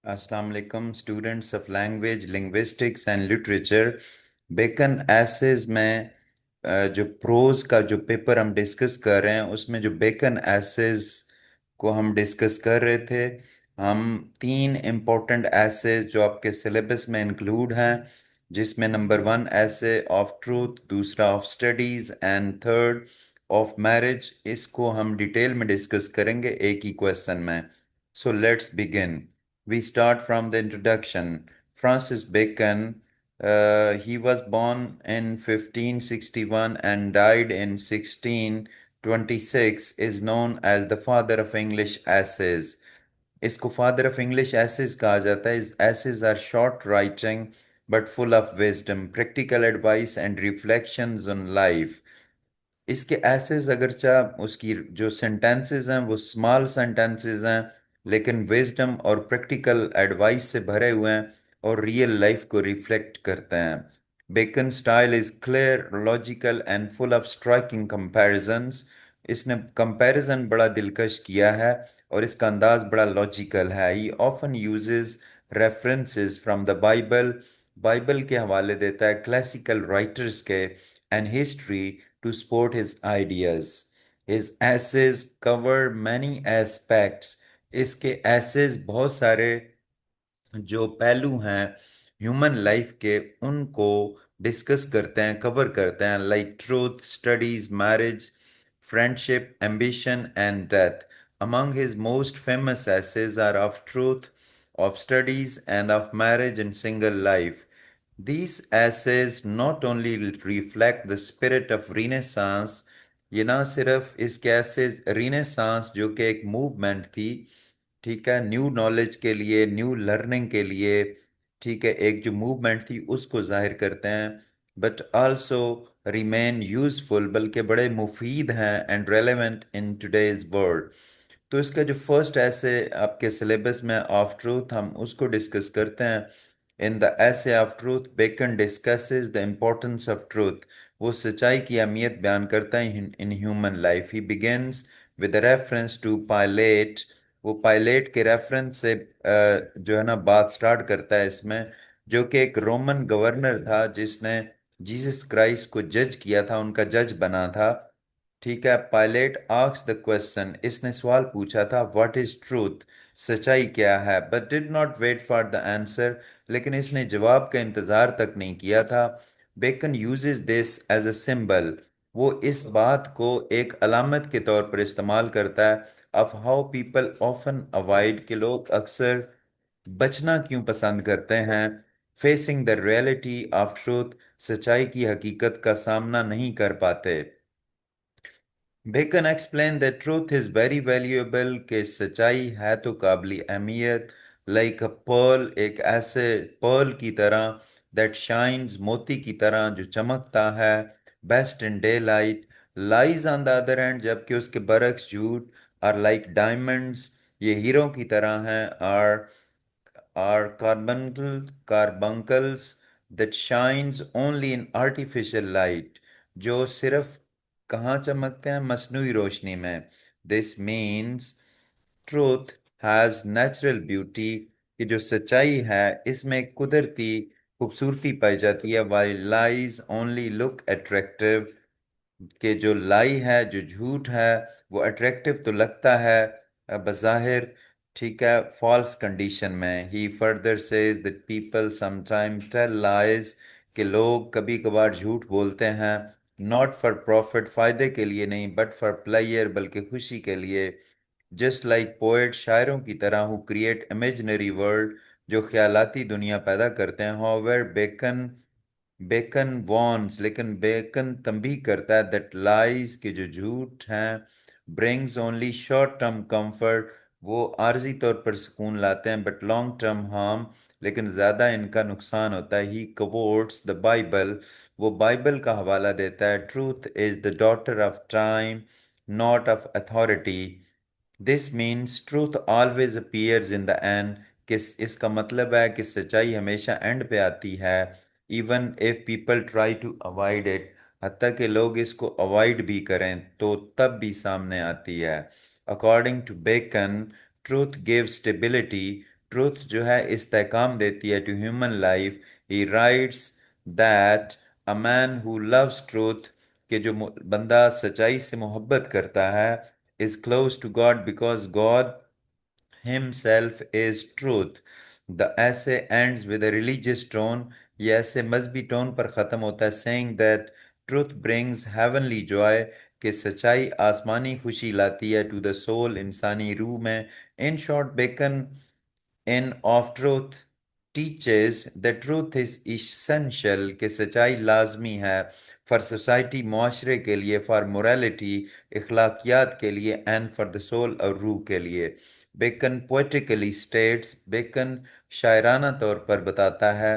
अस्सलाम वालेकुम students of language linguistics and literature. Bacon essays में जो प्रोज का जो पेपर हम डिस्कस कर रहे हैं उसमें जो बेकन एसेस को हम डिस्कस कर रहे थे। हम तीन इम्पोर्टेंट एसेस जो आपके सिलेबस में इंक्लूड हैं, जिसमें नंबर वन ऐसे ऑफ ट्रूथ, दूसरा of studies and third of marriage, इसको हम डिटेल में डिस्कस करेंगे एक ही क्वेश्चन में। So let's begin. We start from the introduction. Francis Bacon, he was born in 1561 and died in 1626, is known as the father of English essays. इसको father of English essays कहा जाता है. His essays are short writing but full of wisdom, practical advice and reflections on life. इसके assess अगरचा उसकी जो sentences हैं वो small sentences हैं, लेकिन विजडम और प्रैक्टिकल एडवाइस से भरे हुए हैं और रियल लाइफ को रिफ्लेक्ट करते हैं। Bacon style is clear, logical and full of striking comparisons. इसने कंपैरिजन बड़ा दिलकश किया है और इसका अंदाज बड़ा लॉजिकल है। ही often uses references from the Bible, Bible के हवाले देता है, क्लासिकल राइटर्स के and history to support his ideas. His essays cover many aspects. इसके essays बहुत सारे जो पहलू हैं ह्यूमन लाइफ के उनको डिस्कस करते हैं, कवर करते हैं, like truth, studies, marriage, friendship, ambition and death. Among his most famous essays are of truth, of studies, and of marriage and single life. These essays not only reflect the spirit of Renaissance, ये ना सिर्फ इसके essays Renaissance जो कि एक movement थी, ठीक है, न्यू नॉलेज के लिए, न्यू लर्निंग के लिए, ठीक है, एक जो मूवमेंट थी उसको जाहिर करते हैं, बट आल्सो रिमेन यूजफुल, बल्कि बड़े मुफीद हैं and relevant in today's world. तो इसका जो फर्स्ट ऐसे आपके सिलेबस में ऑफ ट्रूथ, हम उसको डिस्कस करते हैं। In the essay of truth Bacon discusses the importance of truth. वो सच्चाई की अहमियत बयान करता है in human life. He begins with reference to Pilate. वो पायलेट के रेफरेंस से जो है ना बात स्टार्ट करता है इसमें, जो कि एक रोमन गवर्नर था जिसने जीसस क्राइस्ट को जज किया था, उनका जज बना था। ठीक है, पायलट आस्क द क्वेश्चन, इसने सवाल पूछा था, व्हाट इज ट्रूथ, सच्चाई क्या है, but did not wait for the answer, लेकिन इसने जवाब का इंतजार तक नहीं किया था। Bacon uses this as a symbol. वो इस बात को एक अलामत के तौर पर इस्तेमाल करता है of how people often avoid, कि लोग अक्सर बचना क्यों पसंद करते हैं, facing the reality of truth, सच्चाई की हकीकत का सामना नहीं कर पाते। Bacon explain that truth is very valuable, के सच्चाई है तो काबिल अहमियत, लाइक अ पर्ल, एक ऐसे पर्ल की तरह, दैट शाइन्स, मोती की तरह जो चमकता है, best in day light, lies on the other hand, जबकि उसके बरक्स झूठ, आर लाइक डायमंड्स, ये हीरो की तरह हैं, are carbuncles that shines only in artificial light, जो सिर्फ कहाँ चमकते हैं, मसनूई रोशनी में। This means truth has natural beauty, कि जो सच्चाई है इसमें कुदरती खूबसूरती पाई जाती है, while lies only look attractive, कि जो लाई है, जो झूठ है, वो अट्रैक्टिव तो लगता है बज़ाहिर, ठीक है, फॉल्स कंडीशन में। He further says that people sometime tell lies, कि लोग कभी कभार झूठ बोलते हैं, नॉट फॉर प्रॉफिट, फायदे के लिए नहीं, बट फॉर प्लेयर, बल्कि खुशी के लिए। जस्ट लाइक पोएट, शायरों की तरह, हु क्रिएट इमेजिनरी वर्ल्ड, जो ख्यालाती दुनिया पैदा करते हैं। हाउएवर बेकन बेकन वॉन्स, लेकिन बेकन तंबीह करता है, दैट लाइज, के जो झूठ हैं, brings only short term comfort, वो आर्जी तौर पर सुकून लाते हैं, बट लॉन्ग टर्म हार्म, लेकिन ज़्यादा इनका नुकसान होता है। ही कोट्स द बाइबल, वो बाइबल का हवाला देता है, truth is the daughter of time, not of authority. This means truth always appears in the end, कि इसका मतलब है कि सच्चाई हमेशा एंड पे आती है, even if people try to avoid it, हत्ता कि लोग इसको अवॉइड भी करें तो तब भी सामने आती है। According to Bacon, truth give stability, truth जो है इस्तेकाम देती है to human life. He writes that a man who loves truth, कि जो बंदा सच्चाई से मोहब्बत करता है, is close to God because God himself is truth. The essay ends with a religious tone. ये ऐसे मजहबी टोन पर ख़त्म होता है, saying that truth brings heavenly joy, कि सच्चाई आसमानी खुशी लाती है to the soul, इंसानी रूह में। In short, Bacon in Of Truth teaches that truth is essential, कि सच्चाई लाजमी है for society, मुआशरे के लिए, for morality, इखलाकियात के लिए, and for the soul, और रूह के लिए। बेकन poetically states, बेकन शायराना तौर पर बताता है,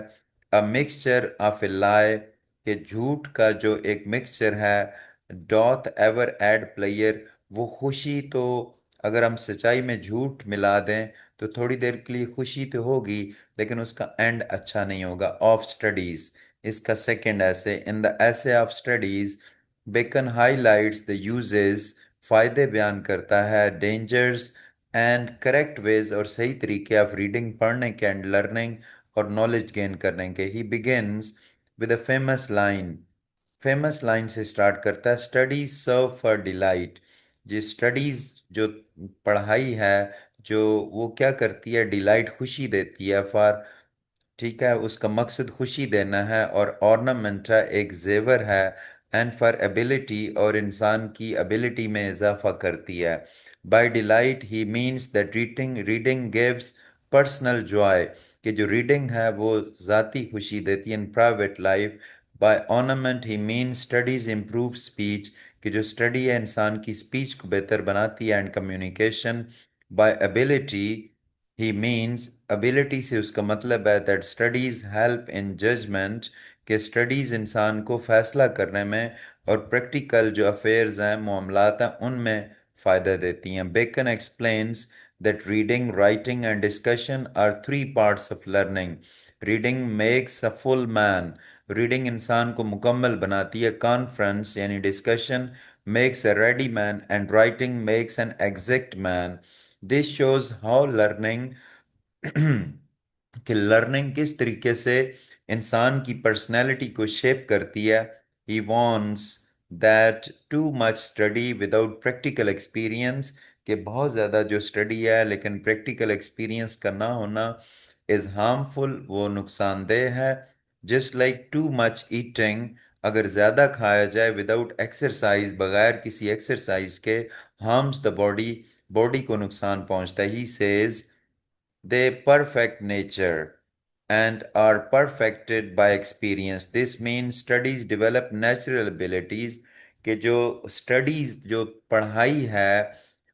a mixture of a lie, कि झूठ का जो एक मिक्सचर है, doth ever add player, वो खुशी तो, अगर हम सच्चाई में झूठ मिला दें तो थोड़ी देर के लिए खुशी तो होगी, लेकिन उसका एंड अच्छा नहीं होगा। ऑफ स्टडीज इसका second essay. In the essay of studies, Bacon highlights the uses, फायदे बयान करता है, डेंजर्स एंड करेक्ट वेज, और सही तरीके ऑफ रीडिंग, पढ़ने के, एंड लर्निंग, और नॉलेज गेन करने के। He begins with a famous line से स्टार्ट करता है, स्टडीज सर्व फॉर डिलाइट। जी स्टडीज जो पढ़ाई है, जो वो क्या करती है, डिलाइट खुशी देती है, फॉर, ठीक है, उसका मकसद खुशी देना है, और ऑर्नामेंट है, एक जेवर है, एंड फॉर एबिलिटी, और इंसान की एबिलिटी में इजाफा करती है। By delight he means that reading reading gives personal joy, कि जो रीडिंग है वो ज़ाती खुशी देती है in private life. By ornament he means studies improve speech, कि जो स्टडी है इंसान की स्पीच को बेहतर बनाती है, and communication. By ability he means, ability से उसका मतलब है that studies help in judgment, के स्टडीज इंसान को फैसला करने में, और प्रैक्टिकल जो अफेयर्स हैं, मामलात हैं, उनमें फ़ायदा देती हैं। Bacon explains that reading, writing and discussion are three parts of learning. Reading makes a full man, reading इंसान को मुकम्मल बनाती है। कॉन्फ्रेंस यानी discussion makes a ready man, and writing makes an exact man. This shows how learning कि learning किस तरीके से इंसान की पर्सनैलिटी को शेप करती है। He wants that too much study without practical experience, कि बहुत ज़्यादा जो स्टडी है लेकिन प्रैक्टिकल एक्सपीरियंस का ना होना, इज़ हार्मफुल, वो नुकसानदेह है। Just like too much eating, अगर ज़्यादा खाया जाए विदाउट एक्सरसाइज, बगैर किसी एक्सरसाइज के, हार्म्स द बॉडी, बॉडी को नुकसान पहुंचता है। He says they perfect nature and are perfected by experience. This means studies develop natural abilities, कि जो स्टडीज जो पढ़ाई है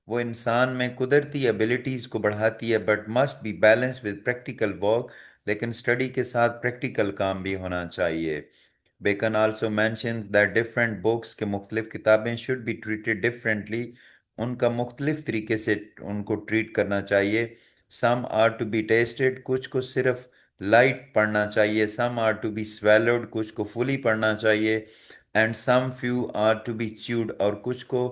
वो इंसान में कुदरती एबिलिटीज़ को बढ़ाती है, but must be balance with practical work, लेकिन स्टडी के साथ प्रैक्टिकल काम भी होना चाहिए। Bacon also mentions that different books, के मुख्तलिफ किताबें, शुड बी ट्रीटेड डिफरेंटली, उनका मुख्तलिफ तरीके से उनको ट्रीट करना चाहिए। Some are to be tasted, कुछ को सिर्फ लाइट पढ़ना चाहिए। Some are to be swallowed, कुछ को फुली पढ़ना चाहिए। And some few are to be chewed, और कुछ को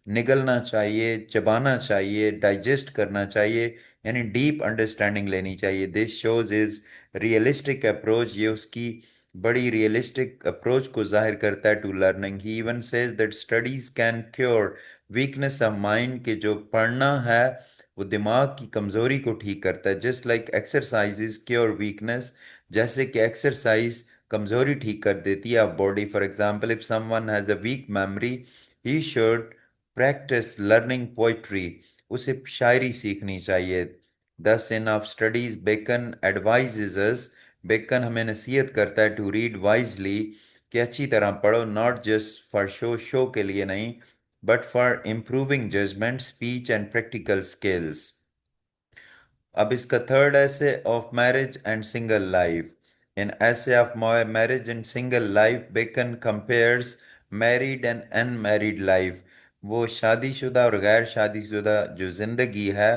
निगलना चाहिए, चबाना चाहिए, डाइजेस्ट करना चाहिए, यानी डीप अंडरस्टैंडिंग लेनी चाहिए। This shows is realistic approach, ये उसकी बड़ी रियलिस्टिक अप्रोच को जाहिर करता है to learning. He even says that studies can cure weakness of mind, के जो पढ़ना है वो दिमाग की कमज़ोरी को ठीक करता है। Just like exercise cure weakness, जैसे कि एक्सरसाइज कमज़ोरी ठीक कर देती है body. For example, if someone has a weak memory, he should practise learning poetry, उसे शायरी सीखनी चाहिए। This in of studies, Bacon advises us, Bacon हमें नसीहत करता है टू रीड वाइजली, कि अच्छी तरह पढ़ो, not just for show, show के लिए नहीं, but for improving judgment, speech, and practical skills. अब इसका third essay, of marriage and single life. In essay of marriage and single life, Bacon compares married and unmarried life, वो शादीशुदा और गैर शादीशुदा जो ज़िंदगी है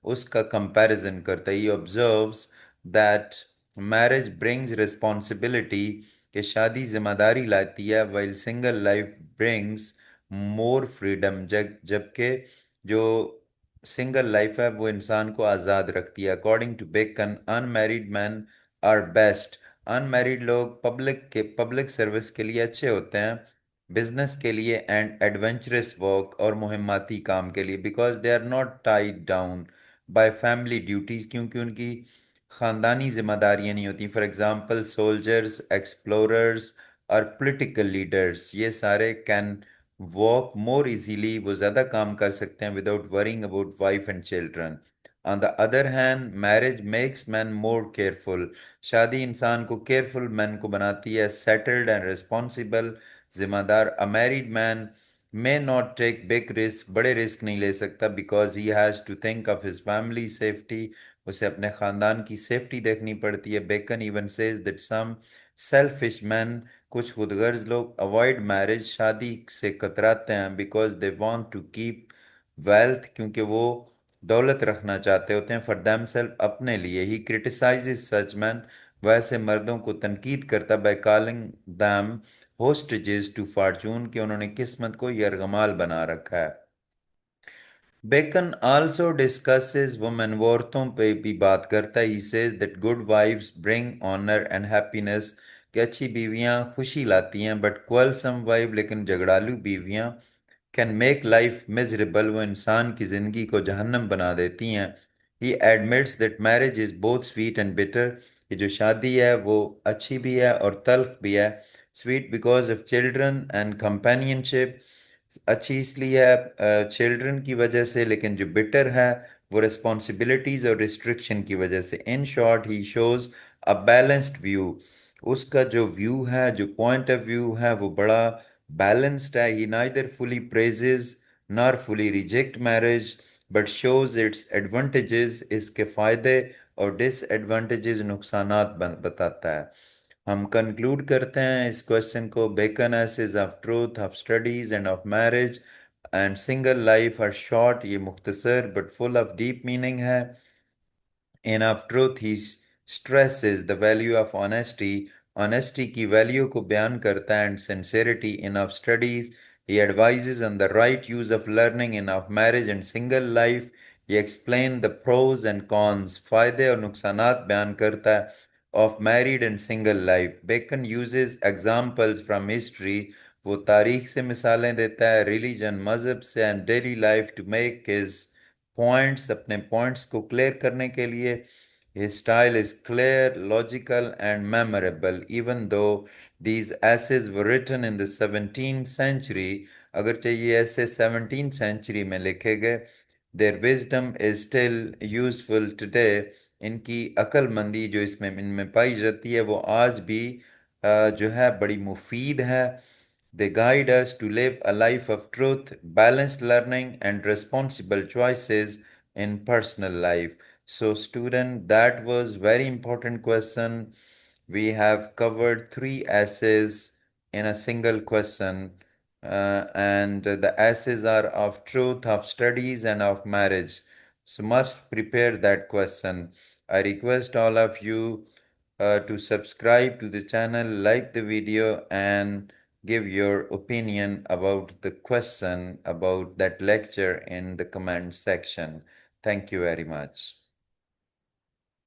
उसका कंपैरिजन करता है। Observes that marriage brings responsibility, कि शादी जिम्मेदारी लाती है, while single life brings more freedom, जबकि जो सिंगल लाइफ है वो इंसान को आज़ाद रखती है। According to Bacon, unmarried man are best. Unmarried लोग पब्लिक सर्विस के लिए अच्छे होते हैं, बिजनेस के लिए एंड एडवेंचरस वर्क और मुहिम्माती काम के लिए, because they are not tied down by family duties, क्योंकि उनकी ख़ानदानी जिम्मेदारियां नहीं होती। फॉर एग्जांपल सोल्जर्स, एक्सप्लोरर्स और पॉलिटिकल लीडर्स, ये सारे कैन वर्क मोर इजीली, वो ज़्यादा काम कर सकते हैं without worrying about wife and children. On the other hand, marriage makes man more careful. शादी इंसान को केयरफुल मैन को बनाती है, सेटल्ड एंड रिस्पॉन्सिबल, जिम्मेदार। A married man may not take big risk, बड़े रिस्क नहीं ले सकता, because he has to think of his family safety, उसे अपने ख़ानदान की सेफ्टी देखनी पड़ती है। Bacon even says that some selfish man, कुछ खुदगर्ज लोग अवॉइड मैरिज, शादी से कतराते हैं, because they want to keep wealth, क्योंकि वो दौलत रखना चाहते होते हैं, फॉर देम सेल्फ, अपने लिए। ही क्रिटिसाइजेस सच मैन, वैसे मर्दों को तनकीद करता, by calling them hostages to fortune, कि उन्होंने किस्मत को यरगमाल बना रखा है। बेकन आल्सो डिस्कसेस वुमेन, वो औरतों पे भी बात करता है। He says that good wifes bring honour and happiness, कि अच्छी बीवियां खुशी लाती हैं, बट क्वेलसम वाइफ, लेकिन झगड़ालू बीवियां, कैन मेक लाइफ मिजरेबल, वो इंसान की ज़िंदगी को जहन्नम बना देती हैं। ही admits that marriage is both sweet and bitter, कि जो शादी है वो अच्छी भी है और तल्ख भी है। Sweet because of children and companionship, अच्छी इसलिए है चिल्ड्रन की वजह से, लेकिन जो बिटर है वो रिस्पॉन्सिबिलिटीज और रिस्ट्रिक्शन की वजह से। In short, he shows a balanced view, उसका जो व्यू है, जो पॉइंट ऑफ व्यू है, वो बड़ा बैलेंस्ड है। He neither fully praises nor fully reject marriage, but shows its advantages, इसके फ़ायदे और डिसएडवांटेजेस, नुकसानात बताता है। हम कंक्लूड करते हैं इस क्वेश्चन को। Bacon essays of truth of studies and of marriage and single life are short, ये मुख्तसर but full of deep meaning है। In of truth he stresses the value of honesty, honesty की value को बयान करता है, and sincerity in of studies, he advises on the right use of learning in of marriage and single life, he explain the pros and cons, फायदे और नुकसानात बयान करता है of married and single life. Bacon uses examples from history, वो तारीख से मिसालें देता है, religion मजहब से, and daily life to make his points, अपने points को clear करने के लिए। his style is clear, logical, and memorable. Even though these essays were written in the 17th century, अगरचे ये ऐसे 17th century में लिखे गए, their wisdom is still useful today. इनकी अक्लमंदी जो इसमें इनमें पाई जाती है वो आज भी जो है बड़ी मुफीद है। They guide us to live a life of truth, balanced learning, and responsible choices in personal life. So, student, that was very important question. We have covered three essays in a single question, and the essays are of truth, of studies, and of marriage. So, must prepare that question. I request all of you to subscribe to the channel, like the video, and give your opinion about the question about that lecture in the comment section. Thank you very much.